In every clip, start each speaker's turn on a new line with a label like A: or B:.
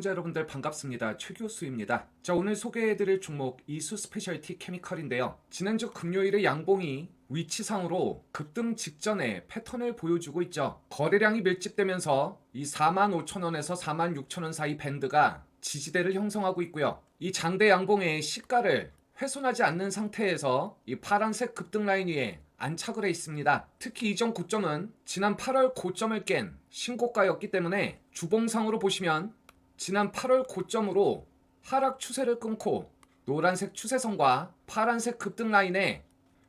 A: 시청자 여러분들 반갑습니다. 최교수입니다. 자, 오늘 소개해드릴 종목 이수 스페셜티 케미컬인데요. 지난주 금요일에 양봉이 위치상으로 급등 직전에 패턴을 보여주고 있죠. 거래량이 밀집되면서 이 45,000원에서 46,000원 사이 밴드가 지지대를 형성하고 있고요. 이 장대 양봉의 시가를 훼손하지 않는 상태에서 이 파란색 급등 라인 위에 안착을 해 있습니다. 특히 이전 고점은 지난 8월 고점을 깬 신고가였기 때문에 주봉상으로 보시면 지난 8월 고점으로 하락 추세를 끊고 노란색 추세선과 파란색 급등 라인에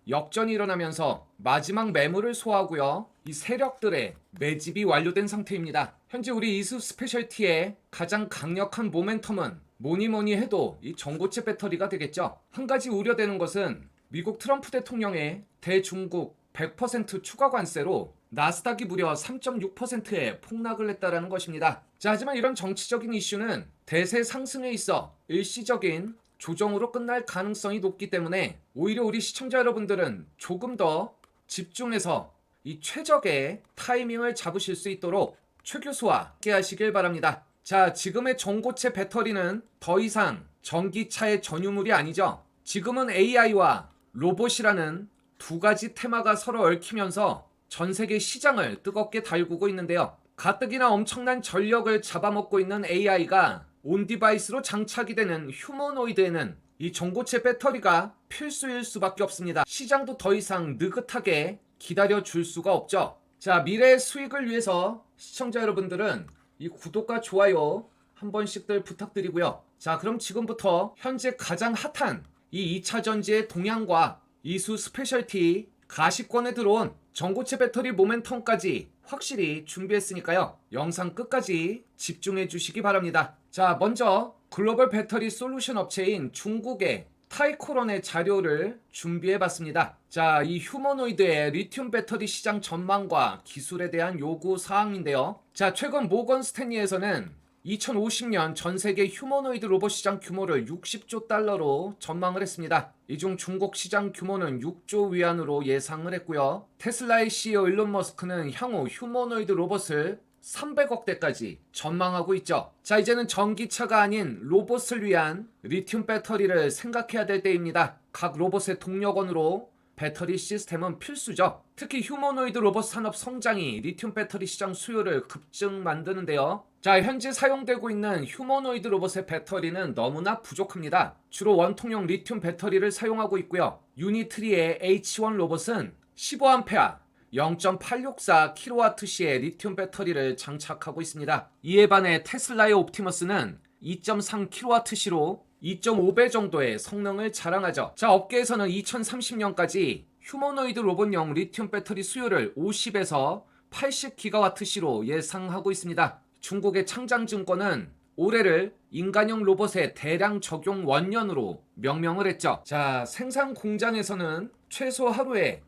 A: 역전이 일어나면서 마지막 매물을 소화하고요. 이 세력들의 매집이 완료된 상태입니다. 현재 우리 이수 스페셜티의 가장 강력한 모멘텀은 뭐니 해도 이 전고체 배터리가 되겠죠. 한 가지 우려되는 것은 미국 트럼프 대통령의 대중국 100% 추가 관세로 나스닥이 무려 3.6%의 폭락을 했다라는 것입니다. 자, 하지만 이런 정치적인 이슈는 대세 상승에 있어 일시적인 조정으로 끝날 가능성이 높기 때문에 오히려 우리 시청자 여러분들은 조금 더 집중해서 이 최적의 타이밍을 잡으실 수 있도록 최 교수와 함께 하시길 바랍니다. 자, 지금의 전고체 배터리는 더 이상 전기차의 전유물이 아니죠. 지금은 AI와 로봇이라는 두 가지 테마가 서로 얽히면서 전 세계 시장을 뜨겁게 달구고 있는데요. 가뜩이나 엄청난 전력을 잡아먹고 있는 AI가 온 디바이스로 장착이 되는 휴머노이드에는 이 전고체 배터리가 필수일 수밖에 없습니다. 시장도 더 이상 느긋하게 기다려줄 수가 없죠. 자, 미래의 수익을 위해서 시청자 여러분들은 이 구독과 좋아요 한 번씩들 부탁드리고요. 자, 그럼 지금부터 현재 가장 핫한 이 2차 전지의 동향과 이수 스페셜티 가시권에 들어온 전고체 배터리 모멘텀까지 확실히 준비했으니까요. 영상 끝까지 집중해 주시기 바랍니다. 자, 먼저 글로벌 배터리 솔루션 업체인 중국의 타이코론의 자료를 준비해 봤습니다. 자, 이 휴머노이드의 리튬 배터리 시장 전망과 기술에 대한 요구 사항인데요. 자, 최근 모건 스탠리에서는 2050년 전 세계 휴머노이드 로봇 시장 규모를 60조 달러로 전망을 했습니다. 이 중 중국 시장 규모는 6조 위안으로 예상을 했고요. 테슬라의 CEO 일론 머스크는 향후 휴머노이드 로봇을 300억 대까지 전망하고 있죠. 자, 이제는 전기차가 아닌 로봇을 위한 리튬 배터리를 생각해야 될 때입니다. 각 로봇의 동력원으로 배터리 시스템은 필수죠. 특히 휴머노이드 로봇 산업 성장이 리튬 배터리 시장 수요를 급증 만드는데요. 자, 현재 사용되고 있는 휴머노이드 로봇의 배터리는 너무나 부족합니다. 주로 원통형 리튬 배터리를 사용하고 있고요. 유니트리의 H1 로봇은 15A 0.864kWh의 리튬 배터리를 장착하고 있습니다. 이에 반해 테슬라의 옵티머스는 2.3kWh로 2.5배 정도의 성능을 자랑하죠. 자, 업계에서는 2030년까지 휴머노이드 로봇용 리튬 배터리 수요를 50에서 80GWh로 예상하고 있습니다. 중국의 창장증권은 올해를 인간형 로봇의 대량 적용 원년으로 명명을 했죠. 자, 생산 공장에서는 최소 하루에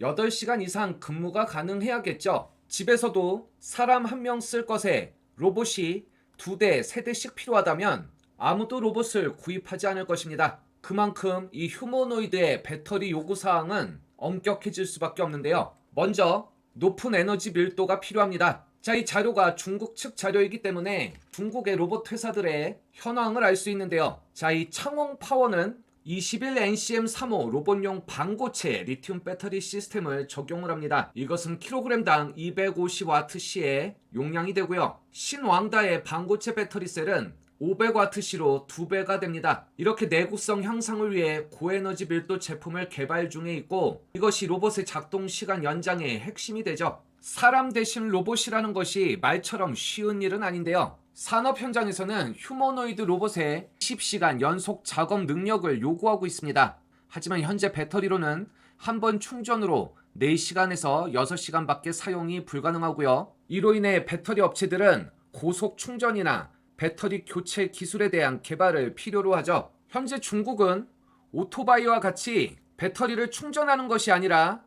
A: 8시간 이상 근무가 가능해야겠죠. 집에서도 사람 한 명 쓸 것에 로봇이 2대, 3대씩 필요하다면 아무도 로봇을 구입하지 않을 것입니다. 그만큼 이 휴머노이드의 배터리 요구사항은 엄격해질 수밖에 없는데요. 먼저 높은 에너지 밀도가 필요합니다. 자, 이 자료가 중국 측 자료이기 때문에 중국의 로봇 회사들의 현황을 알 수 있는데요. 자, 이 창홍파워는 21 NCM35 로봇용 반고체 리튬 배터리 시스템을 적용을 합니다. 이것은 킬로그램당 250Wc의 용량이 되고요. 신왕다의 반고체 배터리 셀은 500Wc로 2배가 됩니다. 이렇게 내구성 향상을 위해 고에너지 밀도 제품을 개발 중에 있고 이것이 로봇의 작동 시간 연장의 핵심이 되죠. 사람 대신 로봇이라는 것이 말처럼 쉬운 일은 아닌데요. 산업 현장에서는 휴머노이드 로봇의 10시간 연속 작업 능력을 요구하고 있습니다. 하지만 현재 배터리로는 한 번 충전으로 4시간에서 6시간밖에 사용이 불가능하고요. 이로 인해 배터리 업체들은 고속 충전이나 배터리 교체 기술에 대한 개발을 필요로 하죠. 현재 중국은 오토바이와 같이 배터리를 충전하는 것이 아니라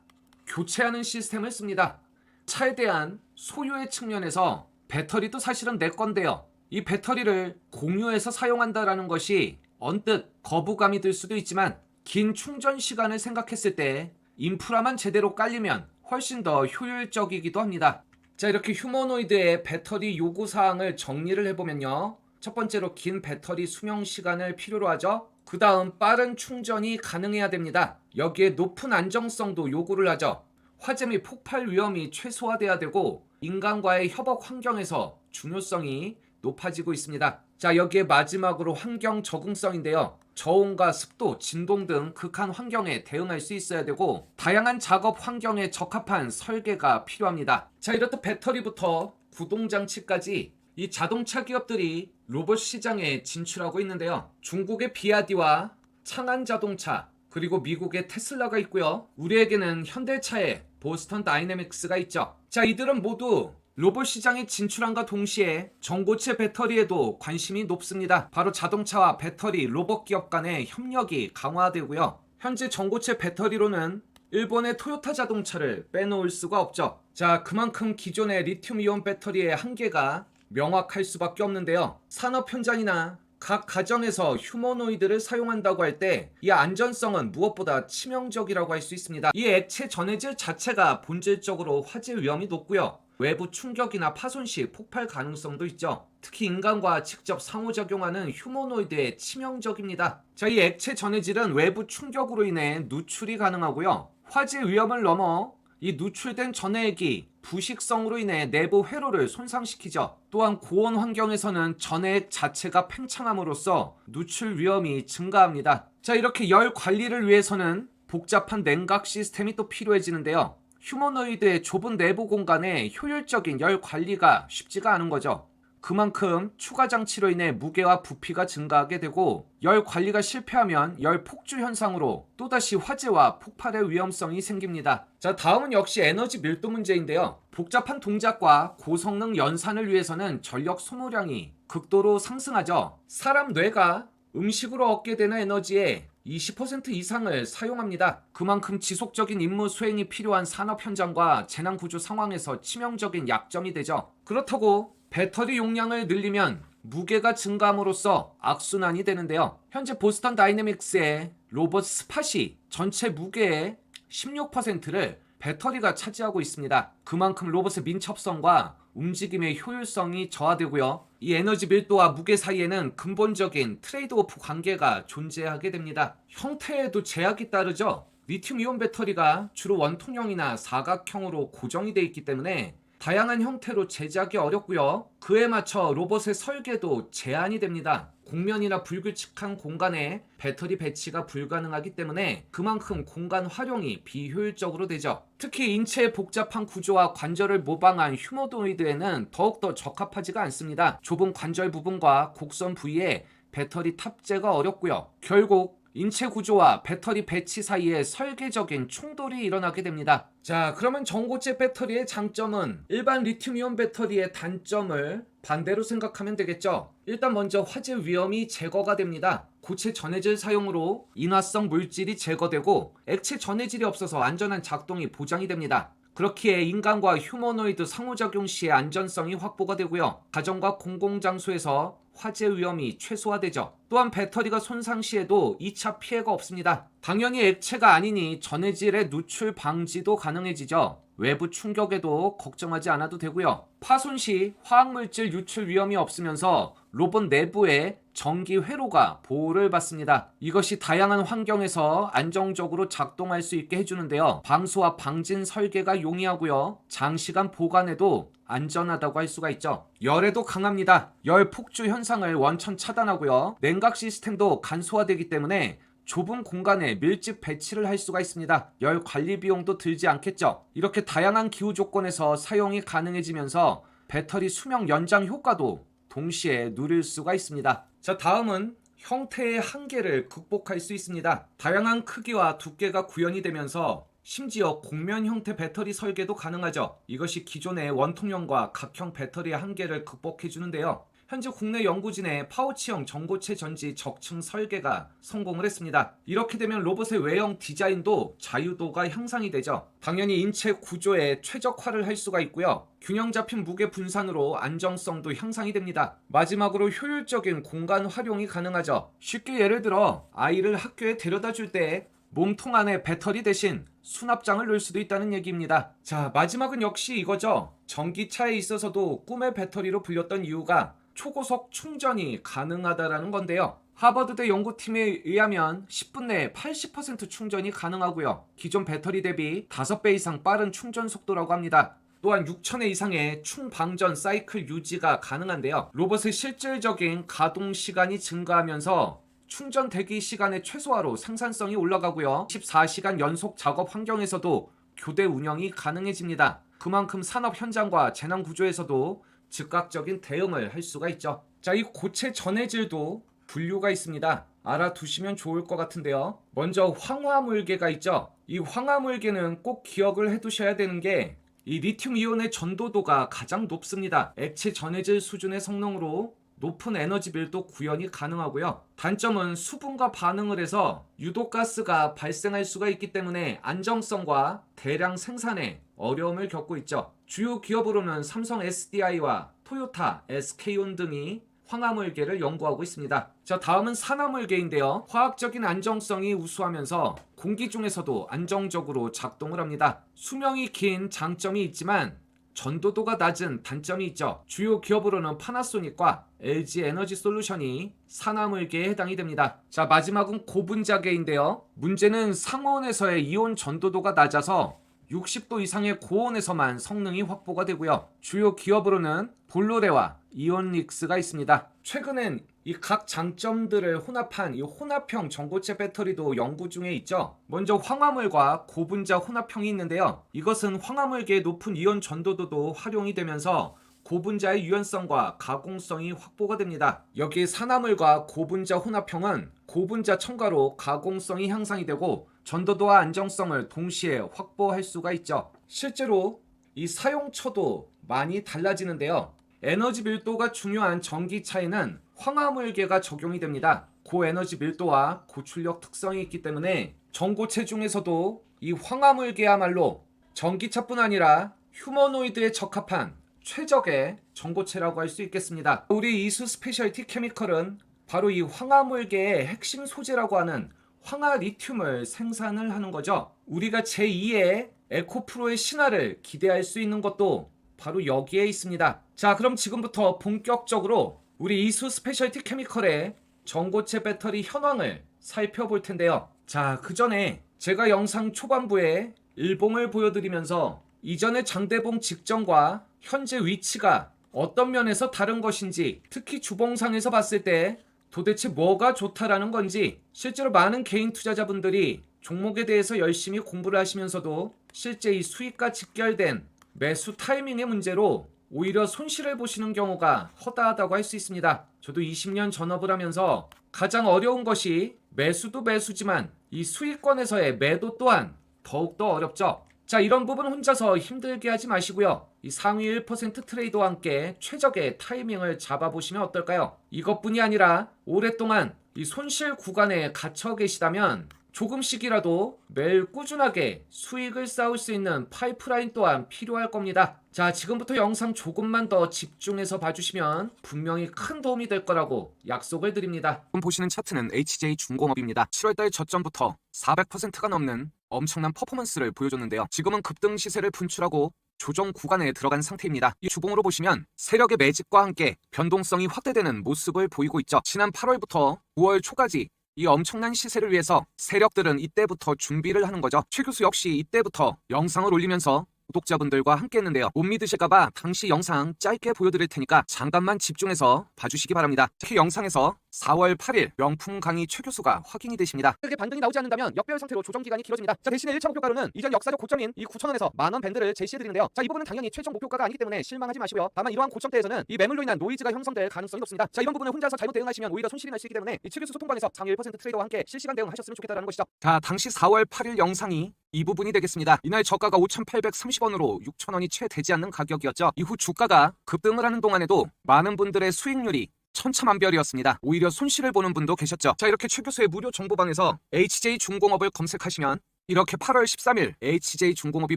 A: 교체하는 시스템을 씁니다. 차에 대한 소유의 측면에서 배터리도 사실은 내 건데요. 이 배터리를 공유해서 사용한다는 것이 언뜻 거부감이 들 수도 있지만 긴 충전 시간을 생각했을 때 인프라만 제대로 깔리면 훨씬 더 효율적이기도 합니다. 자, 이렇게 휴머노이드의 배터리 요구사항을 정리를 해보면요. 첫 번째로 긴 배터리 수명 시간을 필요로 하죠. 그 다음 빠른 충전이 가능해야 됩니다. 여기에 높은 안정성도 요구를 하죠. 화재 및 폭발 위험이 최소화돼야 되고 인간과의 협업 환경에서 중요성이 높아지고 있습니다. 자, 여기에 마지막으로 환경 적응성인데요. 저온과 습도, 진동 등 극한 환경에 대응할 수 있어야 되고 다양한 작업 환경에 적합한 설계가 필요합니다. 자, 이렇듯 배터리부터 구동장치까지 이 자동차 기업들이 로봇 시장에 진출하고 있는데요. 중국의 비아디와 창안자동차, 그리고 미국의 테슬라가 있고요. 우리에게는 현대차의 보스턴 다이내믹스가 있죠. 자, 이들은 모두 로봇 시장에 진출함과 동시에 전고체 배터리에도 관심이 높습니다. 바로 자동차와 배터리, 로봇 기업 간의 협력이 강화되고요. 현재 전고체 배터리로는 일본의 토요타 자동차를 빼놓을 수가 없죠. 자, 그만큼 기존의 리튬이온 배터리의 한계가 명확할 수밖에 없는데요. 산업 현장이나 각 가정에서 휴머노이드를 사용한다고 할 때 이 안전성은 무엇보다 치명적이라고 할 수 있습니다. 이 액체 전해질 자체가 본질적으로 화재 위험이 높고요. 외부 충격이나 파손 시 폭발 가능성도 있죠. 특히 인간과 직접 상호작용하는 휴머노이드에 치명적입니다. 자, 이 액체 전해질은 외부 충격으로 인해 누출이 가능하고요. 화재 위험을 넘어 이 누출된 전해액이 부식성으로 인해 내부 회로를 손상시키죠. 또한 고온 환경에서는 전해액 자체가 팽창함으로써 누출 위험이 증가합니다. 자, 이렇게 열 관리를 위해서는 복잡한 냉각 시스템이 또 필요해지는데요. 휴머노이드의 좁은 내부 공간에 효율적인 열 관리가 쉽지가 않은 거죠. 그만큼 추가 장치로 인해 무게와 부피가 증가하게 되고 열 관리가 실패하면 열 폭주 현상으로 또다시 화재와 폭발의 위험성이 생깁니다. 자, 다음은 역시 에너지 밀도 문제인데요. 복잡한 동작과 고성능 연산을 위해서는 전력 소모량이 극도로 상승하죠. 사람 뇌가 음식으로 얻게 되는 에너지의 20% 이상을 사용합니다. 그만큼 지속적인 임무 수행이 필요한 산업 현장과 재난 구조 상황에서 치명적인 약점이 되죠. 그렇다고 배터리 용량을 늘리면 무게가 증가함으로써 악순환이 되는데요. 현재 보스턴 다이내믹스의 로봇 스팟이 전체 무게의 16%를 배터리가 차지하고 있습니다. 그만큼 로봇의 민첩성과 움직임의 효율성이 저하되고요. 이 에너지 밀도와 무게 사이에는 근본적인 트레이드오프 관계가 존재하게 됩니다. 형태에도 제약이 따르죠. 리튬이온 배터리가 주로 원통형이나 사각형으로 고정이 되어 있기 때문에 다양한 형태로 제작이 어렵고요. 그에 맞춰 로봇의 설계도 제한이 됩니다. 공면이나 불규칙한 공간에 배터리 배치가 불가능하기 때문에 그만큼 공간 활용이 비효율적으로 되죠. 특히 인체의 복잡한 구조와 관절을 모방한 휴머노이드에는 더욱더 적합하지가 않습니다. 좁은 관절 부분과 곡선 부위에 배터리 탑재가 어렵고요. 결국 인체 구조와 배터리 배치 사이에 설계적인 충돌이 일어나게 됩니다. 자, 그러면 전고체 배터리의 장점은 일반 리튬이온 배터리의 단점을 반대로 생각하면 되겠죠. 일단 먼저 화재 위험이 제거가 됩니다. 고체 전해질 사용으로 인화성 물질이 제거되고 액체 전해질이 없어서 안전한 작동이 보장이 됩니다. 그렇기에 인간과 휴머노이드 상호작용 시의 안전성이 확보가 되고요. 가정과 공공장소에서 화재 위험이 최소화되죠. 또한 배터리가 손상 시에도 2차 피해가 없습니다. 당연히 액체가 아니니 전해질의 누출 방지도 가능해지죠. 외부 충격에도 걱정하지 않아도 되고요. 파손 시 화학물질 유출 위험이 없으면서 로봇 내부에 전기 회로가 보호를 받습니다. 이것이 다양한 환경에서 안정적으로 작동할 수 있게 해주는데요. 방수와 방진 설계가 용이하고요. 장시간 보관해도 안전하다고 할 수가 있죠. 열에도 강합니다. 열 폭주 현상을 원천 차단하고요. 냉각 시스템도 간소화되기 때문에 좁은 공간에 밀집 배치를 할 수가 있습니다. 열 관리 비용도 들지 않겠죠. 이렇게 다양한 기후 조건에서 사용이 가능해지면서 배터리 수명 연장 효과도 동시에 누릴 수가 있습니다. 자, 다음은 형태의 한계를 극복할 수 있습니다. 다양한 크기와 두께가 구현이 되면서 심지어 곡면 형태 배터리 설계도 가능하죠. 이것이 기존의 원통형과 각형 배터리의 한계를 극복해 주는데요. 현재 국내 연구진의 파우치형 전고체 전지 적층 설계가 성공을 했습니다. 이렇게 되면 로봇의 외형 디자인도 자유도가 향상이 되죠. 당연히 인체 구조에 최적화를 할 수가 있고요. 균형 잡힌 무게 분산으로 안정성도 향상이 됩니다. 마지막으로 효율적인 공간 활용이 가능하죠. 쉽게 예를 들어 아이를 학교에 데려다 줄 때 몸통 안에 배터리 대신 수납장을 넣을 수도 있다는 얘기입니다. 자, 마지막은 역시 이거죠. 전기차에 있어서도 꿈의 배터리로 불렸던 이유가 초고속 충전이 가능하다라는 건데요. 하버드대 연구팀에 의하면 10분 내에 80% 충전이 가능하고요. 기존 배터리 대비 5배 이상 빠른 충전 속도라고 합니다. 또한 6,000회 이상의 충방전 사이클 유지가 가능한데요. 로봇의 실질적인 가동 시간이 증가하면서 충전 대기 시간의 최소화로 생산성이 올라가고요. 14시간 연속 작업 환경에서도 교대 운영이 가능해집니다. 그만큼 산업 현장과 재난 구조에서도 즉각적인 대응을 할 수가 있죠. 자, 이 고체 전해질도 분류가 있습니다. 알아두시면 좋을 것 같은데요. 먼저 황화물계가 있죠. 이 황화물계는 꼭 기억을 해두셔야 되는 게 이 리튬 이온의 전도도가 가장 높습니다. 액체 전해질 수준의 성능으로 높은 에너지 밀도 구현이 가능하고요. 단점은 수분과 반응을 해서 유독가스가 발생할 수가 있기 때문에 안정성과 대량 생산에 어려움을 겪고 있죠. 주요 기업으로는 삼성 SDI와 토요타, SK온 등이 황화물계를 연구하고 있습니다. 자, 다음은 산화물계인데요. 화학적인 안정성이 우수하면서 공기 중에서도 안정적으로 작동을 합니다. 수명이 긴 장점이 있지만 전도도가 낮은 단점이 있죠. 주요 기업으로는 파나소닉과 LG 에너지 솔루션이 산화물계에 해당이 됩니다. 자, 마지막은 고분자계인데요. 문제는 상온에서의 이온 전도도가 낮아서 60도 이상의 고온에서만 성능이 확보가 되고요. 주요 기업으로는 볼로레와 이온릭스가 있습니다. 최근엔 이 각 장점들을 혼합한 이 혼합형 전고체 배터리도 연구 중에 있죠. 먼저 황화물과 고분자 혼합형이 있는데요. 이것은 황화물계의 높은 이온 전도도도 활용이 되면서 고분자의 유연성과 가공성이 확보가 됩니다. 여기 산화물과 고분자 혼합형은 고분자 첨가로 가공성이 향상이 되고 전도도와 안정성을 동시에 확보할 수가 있죠. 실제로 이 사용처도 많이 달라지는데요. 에너지 밀도가 중요한 전기차에는 황화물계가 적용이 됩니다. 고에너지 밀도와 고출력 특성이 있기 때문에 전고체 중에서도 이 황화물계야말로 전기차뿐 아니라 휴머노이드에 적합한 최적의 전고체라고 할 수 있겠습니다. 우리 이수 스페셜티 케미컬은 바로 이 황화물계의 핵심 소재라고 하는 황화 리튬을 생산을 하는 거죠. 우리가 제2의 에코프로의 신화를 기대할 수 있는 것도 바로 여기에 있습니다. 자, 그럼 지금부터 본격적으로 우리 이수 스페셜티 케미컬의 전고체 배터리 현황을 살펴볼 텐데요. 자, 그 전에 제가 영상 초반부에 일봉을 보여드리면서 이전의 장대봉 직전과 현재 위치가 어떤 면에서 다른 것인지, 특히 주봉상에서 봤을 때 도대체 뭐가 좋다라는 건지, 실제로 많은 개인 투자자분들이 종목에 대해서 열심히 공부를 하시면서도 실제 이 수익과 직결된 매수 타이밍의 문제로 오히려 손실을 보시는 경우가 허다하다고 할 수 있습니다. 저도 20년 전업을 하면서 가장 어려운 것이 매수도 매수지만 이 수익권에서의 매도 또한 더욱더 어렵죠. 자, 이런 부분 혼자서 힘들게 하지 마시고요. 이 상위 1% 트레이더와 함께 최적의 타이밍을 잡아보시면 어떨까요? 이것뿐이 아니라 오랫동안 이 손실 구간에 갇혀 계시다면 조금씩이라도 매일 꾸준하게 수익을 쌓을 수 있는 파이프라인 또한 필요할 겁니다. 자, 지금부터 영상 조금만 더 집중해서 봐주시면 분명히 큰 도움이 될 거라고 약속을 드립니다. 지금 보시는 차트는 HJ중공업입니다. 7월달 저점부터 400%가 넘는 엄청난 퍼포먼스를 보여줬는데요. 지금은 급등 시세를 분출하고 조정 구간에 들어간 상태입니다. 이 주봉으로 보시면 세력의 매집과 함께 변동성이 확대되는 모습을 보이고 있죠. 지난 8월부터 9월 초까지 이 엄청난 시세를 위해서 세력들은 이때부터 준비를 하는 거죠. 최 교수 역시 이때부터 영상을 올리면서 구독자분들과 함께 했는데요. 못 믿으실까봐 당시 영상 짧게 보여드릴 테니까 잠깐만 집중해서 봐주시기 바랍니다. 특히 영상에서 4월 8일 명품 강의 최 교수가 확인이 되십니다.
B: 이렇게 반등이 나오지 않는다면 역별 상태로 조정 기간이 길어집니다. 자, 대신에 1차 목표가로는 이전 역사적 고점인 이 9,000원에서 만원 밴드를 제시해드리는데요. 자, 이 부분은 당연히 최종 목표가가 아니기 때문에 실망하지 마시고요. 다만 이러한 고점대에서는 이 매물로 인한 노이즈가 형성될 가능성이 높습니다. 자, 이런 부분을 혼자서 잘못 대응하시면 오히려 손실이 날 수 있기 때문에 이 최 교수 소통방에서 상위 1% 트레이더와 함께 실시간 대응하셨으면 좋겠다는 것이죠.
A: 자, 당시 4월 8일 영상이 이 부분이 되겠습니다. 이날 저가가 5,830원으로 6,000원이 채 되지 않는 가격이었죠. 이후 주가가 급등을 하는 동안에도 많은 분들의 수익률이 천차만별이었습니다. 오히려 손실을 보는 분도 계셨죠. 자, 이렇게 최 교수의 무료 정보방에서 HJ중공업을 검색하시면 이렇게 8월 13일 HJ중공업이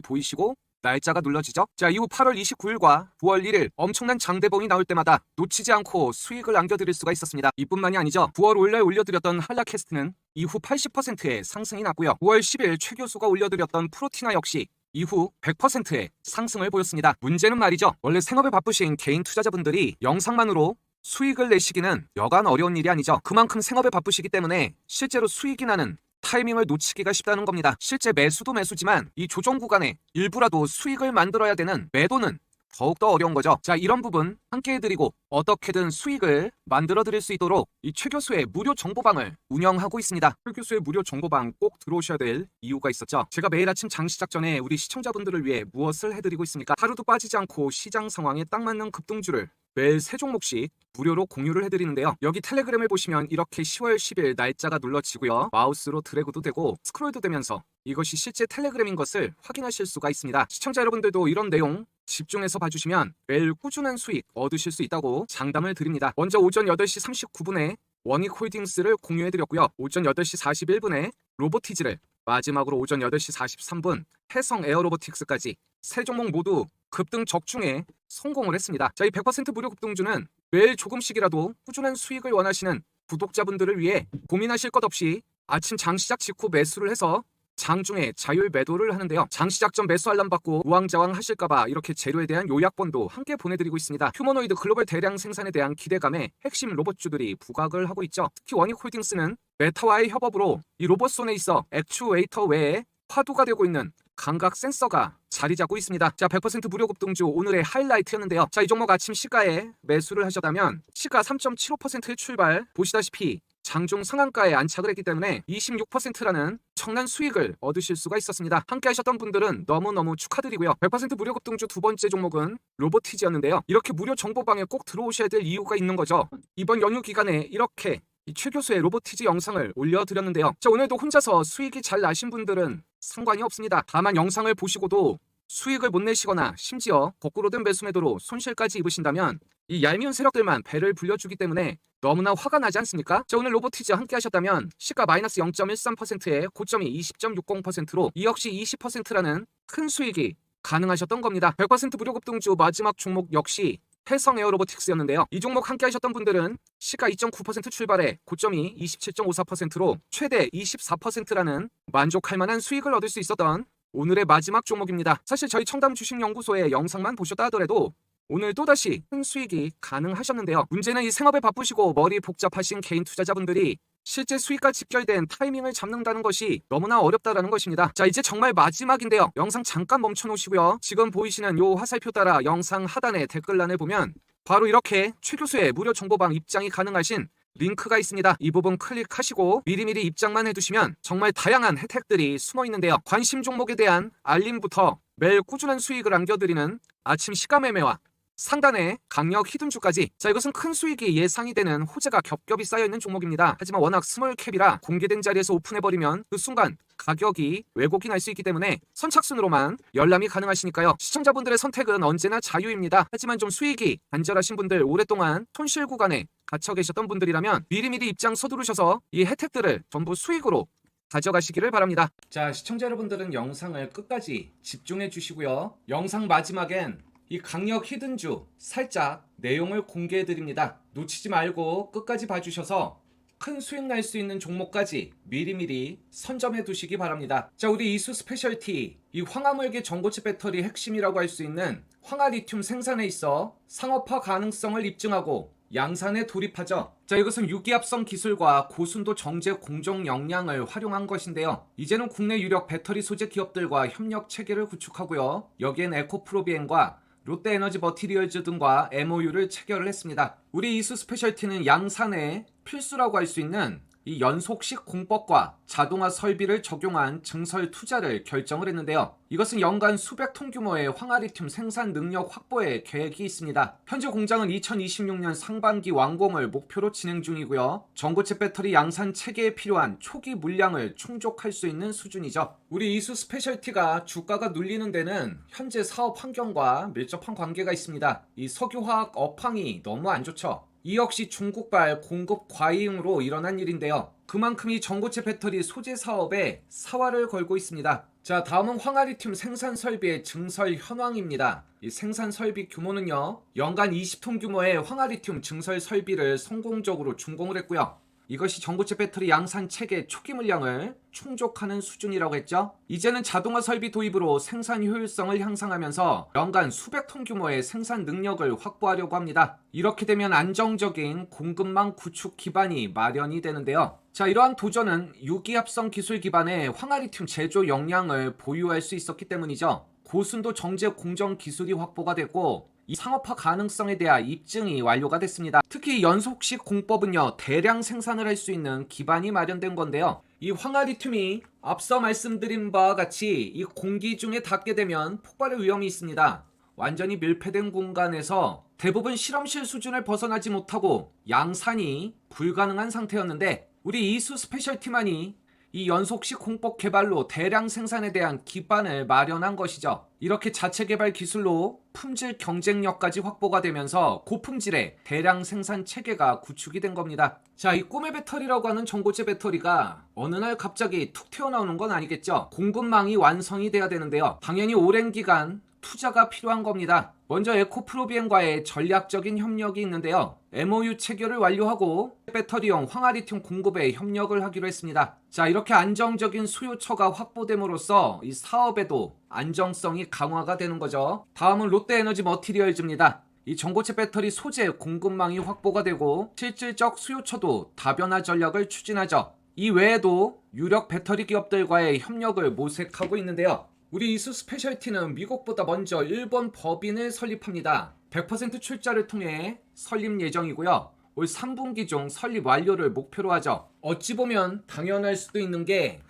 A: 보이시고 날짜가 눌러지죠. 자, 이후 8월 29일과 9월 1일 엄청난 장대봉이 나올 때마다 놓치지 않고 수익을 안겨드릴 수가 있었습니다. 이뿐만이 아니죠. 9월 5일날 올려드렸던 한라캐스트는 이후 80%의 상승이 났고요. 5월 10일 최 교수가 올려드렸던 프로티나 역시 이후 100%의 상승을 보였습니다. 문제는 말이죠. 원래 생업에 바쁘신 개인 투자자분들이 영상만으로
B: 수익을 내시기는 여간 어려운 일이 아니죠. 그만큼 생업에 바쁘시기 때문에 실제로 수익이 나는 타이밍을 놓치기가 쉽다는 겁니다. 실제 매수도 매수지만 이 조정 구간에 일부라도 수익을 만들어야 되는 매도는 더욱더 어려운 거죠. 자, 이런 부분 함께 해드리고 어떻게든 수익을 만들어 드릴 수 있도록 이 최 교수의 무료 정보방을 운영하고 있습니다. 최 교수의 무료 정보방 꼭 들어오셔야 될 이유가 있었죠. 제가 매일 아침 장 시작 전에 우리 시청자분들을 위해 무엇을 해드리고 있습니까? 하루도 빠지지 않고 시장 상황에 딱 맞는 급등주를 매일 3종목씩 무료로 공유를 해드리는데요. 여기 텔레그램을 보시면 이렇게 10월 10일 날짜가 눌러지고요. 마우스로 드래그도 되고 스크롤도 되면서 이것이 실제 텔레그램인 것을 확인하실 수가 있습니다. 시청자 여러분들도 이런 내용 집중해서 봐주시면 매일 꾸준한 수익 얻으실 수 있다고 장담을 드립니다. 먼저 오전 8시 39분에 원익홀딩스를 공유해드렸고요. 오전 8시 41분에 로보티즈를, 마지막으로 오전 8시 43분 해성 에어로보틱스까지 세 종목 모두 급등 적중에 성공을 했습니다. 자, 이 100% 무료 급등주는 매일 조금씩이라도 꾸준한 수익을 원하시는 구독자분들을 위해 고민하실 것 없이 아침 장 시작 직후 매수를 해서 장중에 자율 매도를 하는데요. 장 시작 전 매수 알람 받고 우왕좌왕 하실까봐 이렇게 재료에 대한 요약본도 함께 보내드리고 있습니다. 휴머노이드 글로벌 대량 생산에 대한 기대감에 핵심 로봇주들이 부각을 하고 있죠. 특히 원익홀딩스는 메타와의 협업으로 이 로봇손에 있어 액추에이터 외에 화두가 되고 있는 감각 센서가 자리 잡고 있습니다. 자, 100% 무료 급등주 오늘의 하이라이트였는데요. 자, 이 종목 아침 시가에 매수를 하셨다면 시가 3.75%의 출발, 보시다시피 장중 상한가에 안착을 했기 때문에 26%라는 청난 수익을 얻으실 수가 있었습니다. 함께 하셨던 분들은 너무너무 축하드리고요. 100% 무료 급등주 두 번째 종목은 로보티즈였는데요. 이렇게 무료 정보방에 꼭 들어오셔야 될 이유가 있는 거죠. 이번 연휴 기간에 이렇게 이 최 교수의 로보티즈 영상을 올려드렸는데요. 자, 오늘도 혼자서 수익이 잘 나신 분들은 상관이 없습니다. 다만 영상을 보시고도 수익을 못 내시거나 심지어 거꾸로 된 매수 매도로 손실까지 입으신다면 이 얄미운 세력들만 배를 불려주기 때문에 너무나 화가 나지 않습니까? 자, 오늘 로보티즈 함께 하셨다면 시가 마이너스 0.13%에 고점이 20.60%로 이 역시 20%라는 큰 수익이 가능하셨던 겁니다. 100% 무료 급등주 마지막 종목 역시 해성 에어로보틱스였는데요. 이 종목 함께 하셨던 분들은 시가 2.9% 출발에 고점이 27.54%로 최대 24%라는 만족할 만한 수익을 얻을 수 있었던 오늘의 마지막 종목입니다. 사실 저희 청담 주식연구소의 영상만 보셨다 하더라도 오늘 또다시 큰 수익이 가능하셨는데요. 문제는 이 생업에 바쁘시고 머리 복잡하신 개인 투자자분들이 실제 수익과 직결된 타이밍을 잡는다는 것이 너무나 어렵다라는 것입니다. 자, 이제 정말 마지막인데요. 영상 잠깐 멈춰 놓으시고요. 지금 보이시는 요 화살표 따라 영상 하단의 댓글란을 보면 바로 이렇게 최 교수의 무료 정보방 입장이 가능하신 링크가 있습니다. 이 부분 클릭하시고 미리미리 입장만 해두시면 정말 다양한 혜택들이 숨어 있는데요. 관심 종목에 대한 알림부터 매일 꾸준한 수익을 안겨드리는 아침 시가 매매와 상단에 강력 히든주까지. 자, 이것은 큰 수익이 예상이 되는 호재가 겹겹이 쌓여있는 종목입니다. 하지만 워낙 스몰캡이라 공개된 자리에서 오픈해버리면 그 순간 가격이 왜곡이 날 수 있기 때문에 선착순으로만 열람이 가능하시니까요. 시청자분들의 선택은 언제나 자유입니다. 하지만 좀 수익이 간절하신 분들, 오랫동안 손실 구간에 갇혀 계셨던 분들이라면 미리미리 입장 서두르셔서 이 혜택들을 전부 수익으로 가져가시기를 바랍니다.
A: 자, 시청자 여러분들은 영상을 끝까지 집중해 주시고요. 영상 마지막엔 이 강력 히든주 살짝 내용을 공개해 드립니다. 놓치지 말고 끝까지 봐주셔서 큰 수익 날 수 있는 종목까지 미리미리 선점해 두시기 바랍니다. 자, 우리 이수 스페셜티, 이 황화물계 전고체 배터리 핵심이라고 할 수 있는 황화리튬 생산에 있어 상업화 가능성을 입증하고 양산에 돌입하죠. 자, 이것은 유기합성 기술과 고순도 정제 공정 역량을 활용한 것인데요. 이제는 국내 유력 배터리 소재 기업들과 협력 체계를 구축하고요. 여기엔 에코프로비엔과 롯데에너지 머티리얼즈 등과 MOU를 체결을 했습니다. 우리 이수 스페셜티는 양산에 필수라고 할 수 있는 이 연속식 공법과 자동화 설비를 적용한 증설 투자를 결정을 했는데요. 이것은 연간 수백 톤 규모의 황화리튬 생산 능력 확보에 계획이 있습니다. 현재 공장은 2026년 상반기 완공을 목표로 진행 중이고요. 전고체 배터리 양산 체계에 필요한 초기 물량을 충족할 수 있는 수준이죠. 우리 이수 스페셜티가 주가가 눌리는 데는 현재 사업 환경과 밀접한 관계가 있습니다. 이 석유화학 업황이 너무 안 좋죠. 이 역시 중국발 공급 과잉으로 일어난 일인데요. 그만큼 이 전고체 배터리 소재 사업에 사활을 걸고 있습니다. 자, 다음은 황화리튬 생산 설비의 증설 현황입니다. 이 생산 설비 규모는요, 연간 20톤 규모의 황화리튬 증설 설비를 성공적으로 준공을 했고요. 이것이 전고체 배터리 양산 체계 초기 물량을 충족하는 수준이라고 했죠. 이제는 자동화 설비 도입으로 생산 효율성을 향상하면서 연간 수백 톤 규모의 생산 능력을 확보하려고 합니다. 이렇게 되면 안정적인 공급망 구축 기반이 마련이 되는데요. 자, 이러한 도전은 유기합성 기술 기반의 황화리튬 제조 역량을 보유할 수 있었기 때문이죠. 고순도 정제 공정 기술이 확보가 됐고 이 상업화 가능성에 대한 입증이 완료가 됐습니다. 특히 연속식 공법은요, 대량 생산을 할 수 있는 기반이 마련된 건데요. 이 황화리튬이 앞서 말씀드린 바와 같이 이 공기 중에 닿게 되면 폭발의 위험이 있습니다. 완전히 밀폐된 공간에서 대부분 실험실 수준을 벗어나지 못하고 양산이 불가능한 상태였는데 우리 이수 스페셜티만이 이 연속식 공법 개발로 대량 생산에 대한 기반을 마련한 것이죠. 이렇게 자체 개발 기술로 품질 경쟁력까지 확보가 되면서 고품질의 대량 생산 체계가 구축이 된 겁니다. 자, 이 꿈의 배터리라고 하는 전고체 배터리가 어느 날 갑자기 툭 튀어나오는 건 아니겠죠. 공급망이 완성이 돼야 되는데요. 당연히 오랜 기간 투자가 필요한 겁니다. 먼저 에코프로비엠과의 전략적인 협력이 있는데요. MOU 체결을 완료하고 배터리용 황화리튬 공급에 협력을 하기로 했습니다. 자, 이렇게 안정적인 수요처가 확보됨으로써 이 사업에도 안정성이 강화가 되는 거죠. 다음은 롯데에너지 머티리얼즈입니다. 이 전고체 배터리 소재 공급망이 확보가 되고 실질적 수요처도 다변화 전략을 추진하죠. 이 외에도 유력 배터리 기업들과의 협력을 모색하고 있는데요. 우리 이수 스페셜티는 미국보다 먼저 일본 법인을 설립합니다. 100% 출자를 통해 설립 예정이고요. 올 3분기 중 설립 완료를 목표로 하죠. 어찌 보면 당연할 수도 있는 게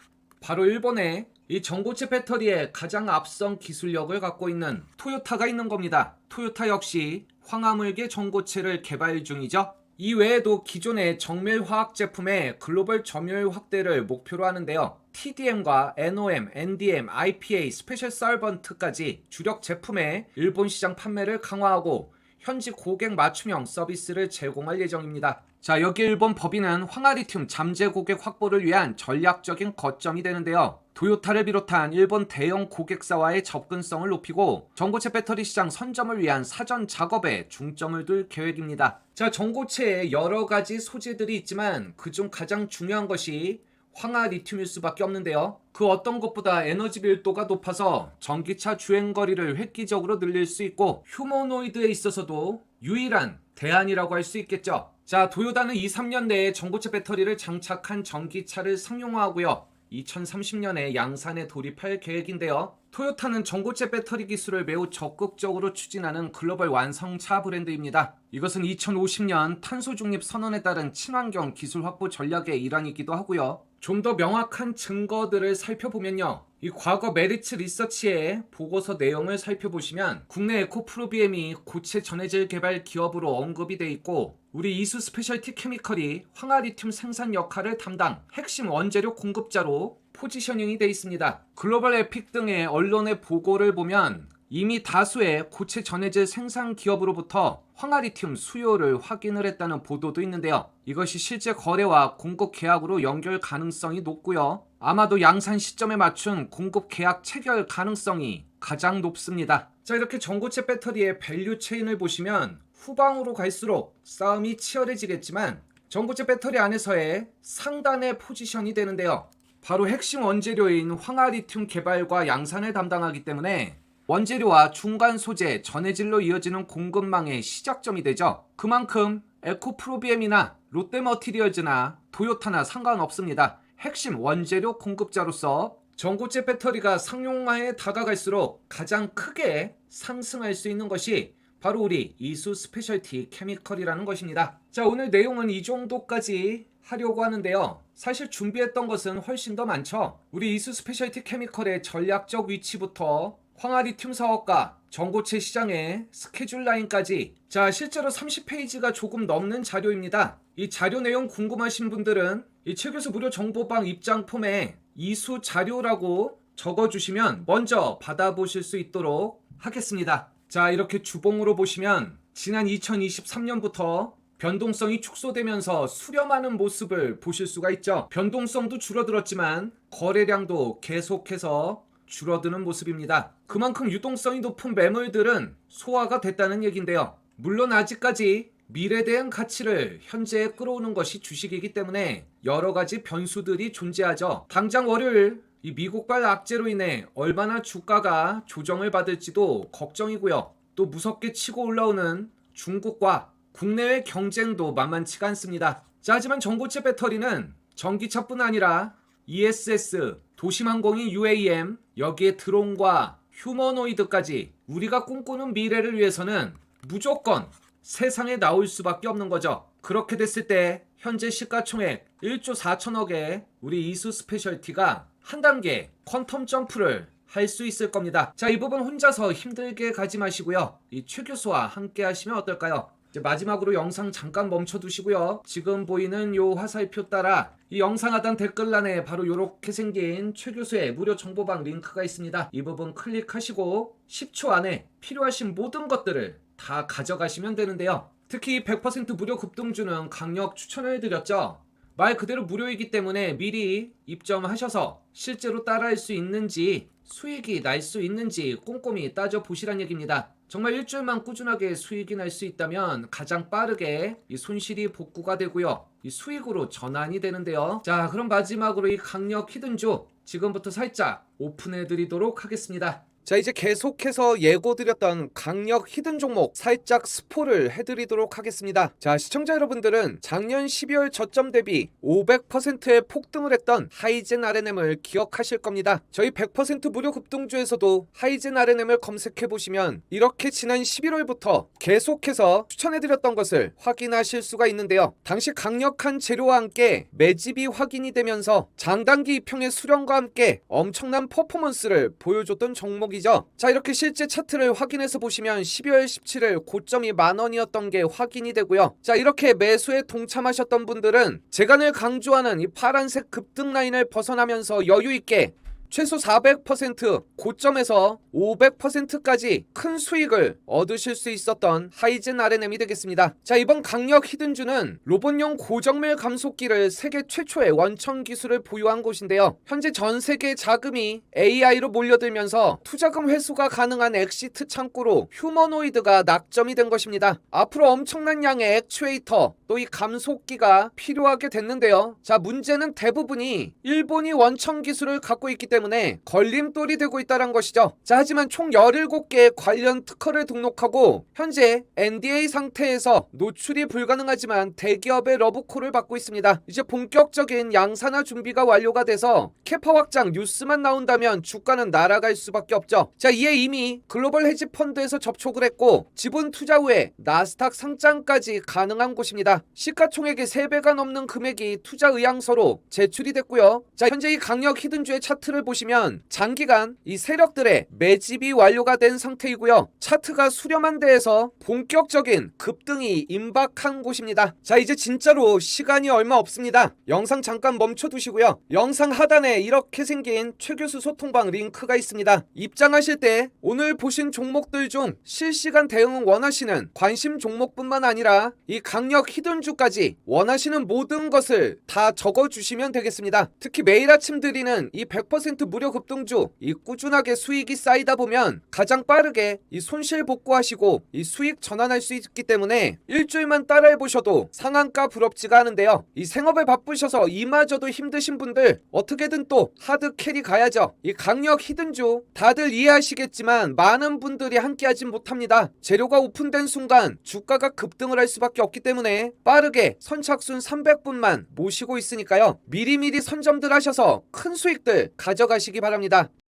A: 바로 일본에 이 전고체 배터리의 가장 앞선 기술력을 갖고 있는 토요타가 있는 겁니다. 토요타 역시 황화물계 전고체를 개발 중이죠. 이 외에도 기존의 정밀 화학 제품의 글로벌 점유율 확대를 목표로 하는데요. TDM과 NOM, NDM, IPA, 스페셜 설번트까지 주력 제품의 일본 시장 판매를 강화하고 현지 고객 맞춤형 서비스를 제공할 예정입니다. 자, 여기 일본 법인은 황화리튬 잠재 고객 확보를 위한 전략적인 거점이 되는데요. 토요타를 비롯한 일본 대형 고객사와의 접근성을 높이고 전고체 배터리 시장 선점을 위한 사전 작업에 중점을 둘 계획입니다. 자, 전고체에 여러 가지 소재들이 있지만 그중 가장 중요한 것이 황화리튬일 수밖에 없는데요. 그 어떤 것보다 에너지 밀도가 높아서 전기차 주행거리를 획기적으로 늘릴 수 있고 휴머노이드에 있어서도 유일한 대안이라고 할 수 있겠죠. 자, 도요타는 2-3년 내에 전고체 배터리를 장착한 전기차를 상용화하고요. 2030년에 양산에 돌입할 계획인데요. 토요타는 전고체 배터리 기술을 매우 적극적으로 추진하는 글로벌 완성차 브랜드입니다. 이것은 2050년 탄소 중립 선언에 따른 친환경 기술 확보 전략의 일환이기도 하고요. 좀 더 명확한 증거들을 살펴보면요. 이 과거 메리츠 리서치의 보고서 내용을 살펴보시면 국내 에코프로비엠이 고체 전해질 개발 기업으로 언급이 돼 있고 우리 이수 스페셜티 케미컬이 황화리튬 생산 역할을 담당 핵심 원재료 공급자로 포지셔닝이 돼 있습니다. 글로벌 에픽 등의 언론의 보고를 보면 이미 다수의 고체 전해질 생산 기업으로부터 황화리튬 수요를 확인을 했다는 보도도 있는데요. 이것이 실제 거래와 공급 계약으로 연결 가능성이 높고요. 아마도 양산 시점에 맞춘 공급 계약 체결 가능성이 가장 높습니다. 자, 이렇게 전고체 배터리의 밸류 체인을 보시면 후방으로 갈수록 싸움이 치열해지겠지만 전고체 배터리 안에서의 상단의 포지션이 되는데요. 바로 핵심 원재료인 황화리튬 개발과 양산을 담당하기 때문에 원재료와 중간 소재, 전해질로 이어지는 공급망의 시작점이 되죠. 그만큼 에코프로비엠이나 롯데머티리얼즈나 토요타나 상관없습니다. 핵심 원재료 공급자로서 전고체 배터리가 상용화에 다가갈수록 가장 크게 상승할 수 있는 것이 바로 우리 이수 스페셜티 케미컬이라는 것입니다. 자, 오늘 내용은 이 정도까지 하려고 하는데요. 사실 준비했던 것은 훨씬 더 많죠. 우리 이수 스페셜티 케미컬의 전략적 위치부터 황화리튬 사업과 전고체 시장의 스케줄 라인까지, 자, 실제로 30페이지가 조금 넘는 자료입니다. 이 자료 내용 궁금하신 분들은 이 최교수 무료 정보방 입장 폼에 이수 자료라고 적어주시면 먼저 받아보실 수 있도록 하겠습니다. 자, 이렇게 주봉으로 보시면 지난 2023년부터 변동성이 축소되면서 수렴하는 모습을 보실 수가 있죠. 변동성도 줄어들었지만 거래량도 계속해서 줄어드는 모습입니다. 그만큼 유동성이 높은 매물들은 소화가 됐다는 얘긴데요. 물론 아직까지 미래에 대한 가치를 현재에 끌어오는 것이 주식이기 때문에 여러 가지 변수들이 존재하죠. 당장 월요일 이 미국발 악재로 인해 얼마나 주가가 조정을 받을지도 걱정이고요. 또 무섭게 치고 올라오는 중국과 국내외 경쟁도 만만치가 않습니다. 자, 하지만 전고체 배터리는 전기차뿐 아니라 ESS, 도심항공인 UAM, 여기에 드론과 휴머노이드까지 우리가 꿈꾸는 미래를 위해서는 무조건 세상에 나올 수밖에 없는 거죠. 그렇게 됐을 때 현재 시가총액 1조 4천억의 우리 이수 스페셜티가 한 단계 퀀텀 점프를 할 수 있을 겁니다. 자, 이 부분 혼자서 힘들게 가지 마시고요. 이 최 교수와 함께 하시면 어떨까요? 이제 마지막으로 영상 잠깐 멈춰두시고요. 지금 보이는 요 화살표 따라 이 영상 하단 댓글란에 바로 요렇게 생긴 최 교수의 무료 정보방 링크가 있습니다. 이 부분 클릭하시고 10초 안에 필요하신 모든 것들을 다 가져가시면 되는데요. 특히 100% 무료 급등주는 강력 추천을 드렸죠. 말 그대로 무료이기 때문에 미리 입점하셔서 실제로 따라할 수 있는지 수익이 날 수 있는지 꼼꼼히 따져보시란 얘기입니다. 정말 일주일만 꾸준하게 수익이 날 수 있다면 가장 빠르게 이 손실이 복구가 되고요. 이 수익으로 전환이 되는데요. 자, 그럼 마지막으로 이 강력 히든주 지금부터 살짝 오픈해 드리도록 하겠습니다.
B: 자, 이제 계속해서 예고드렸던 강력 히든 종목 살짝 스포를 해드리도록 하겠습니다. 자, 시청자 여러분들은 작년 12월 저점 대비 500%의 폭등을 했던 하이젠 RNM을 기억하실 겁니다. 저희 100% 무료 급등주에서도 하이젠 RNM을 검색해보시면 이렇게 지난 11월부터 계속해서 추천해드렸던 것을 확인하실 수가 있는데요. 당시 강력한 재료와 함께 매집이 확인이 되면서 장단기 이평의 수렴과 함께 엄청난 퍼포먼스를 보여줬던 종목 이죠. 자, 이렇게 실제 차트를 확인해서 보시면 12월 17일 고점이 10,000원이었던 게 확인이 되고요. 자, 이렇게 매수에 동참하셨던 분들은 제가 늘 강조하는 이 파란색 급등 라인을 벗어나면서 여유있게 최소 400% 고점에서 500%까지 큰 수익을 얻으실 수 있었던 하이젠 RNM이 되겠습니다. 자, 이번 강력 히든주는 로봇용 고정밀 감속기를 세계 최초의 원천 기술을 보유한 곳인데요. 현재 전 세계 자금이 AI로 몰려들면서 투자금 회수가 가능한 엑시트 창구로 휴머노이드가 낙점이 된 것입니다. 앞으로 엄청난 양의 액추에이터 또 이 감속기가 필요하게 됐는데요. 자, 문제는 대부분이 일본이 원천 기술을 갖고 있기 때문에 걸림돌이 되고 있다는 것이죠. 자, 하지만 총 17개의 관련 특허를 등록하고 현재 NDA 상태에서 노출이 불가능하지만 대기업의 러브콜을 받고 있습니다. 이제 본격적인 양산화 준비가 완료가 돼서 캐파 확장 뉴스만 나온다면 주가는 날아갈 수밖에 없죠. 자, 이에 이미 글로벌 헤지 펀드에서 접촉을 했고 지분 투자 후에 나스닥 상장까지 가능한 곳입니다. 시가총액의 3배가 넘는 금액이 투자 의향서로 제출이 됐고요. 자, 현재 이 강력 히든주의 차트를 보시면 장기간 이 세력들의 매집이 완료가 된 상태이고요. 차트가 수렴한 데에서 본격적인 급등이 임박한 곳입니다. 자, 이제 진짜로 시간이 얼마 없습니다. 영상 잠깐 멈춰두시고요. 영상 하단에 이렇게 생긴 최 교수 소통방 링크가 있습니다. 입장하실 때 오늘 보신 종목들 중 실시간 대응 원하시는 관심 종목뿐만 아니라 이 강력 히든주까지 원하시는 모든 것을 다 적어주시면 되겠습니다. 특히 매일 아침 드리는 이 100% 무료 급등주 이 꾸준하게 수익이 쌓이다 보면 가장 빠르게 이 손실 복구하시고 이 수익 전환할 수 있기 때문에 일주일만 따라해보셔도 상한가 부럽지가 않은데요. 이 생업에 바쁘셔서 이마저도 힘드신 분들 어떻게든 또 하드 캐리 가야죠. 이 강력 히든주 다들 이해하시겠지만 많은 분들이 함께하진 못합니다. 재료가 오픈된 순간 주가가 급등을 할 수밖에 없기 때문에 빠르게 선착순 300분만 모시고 있으니까요. 미리미리 선점들 하셔서 큰 수익들 가져가시기 바랍니다.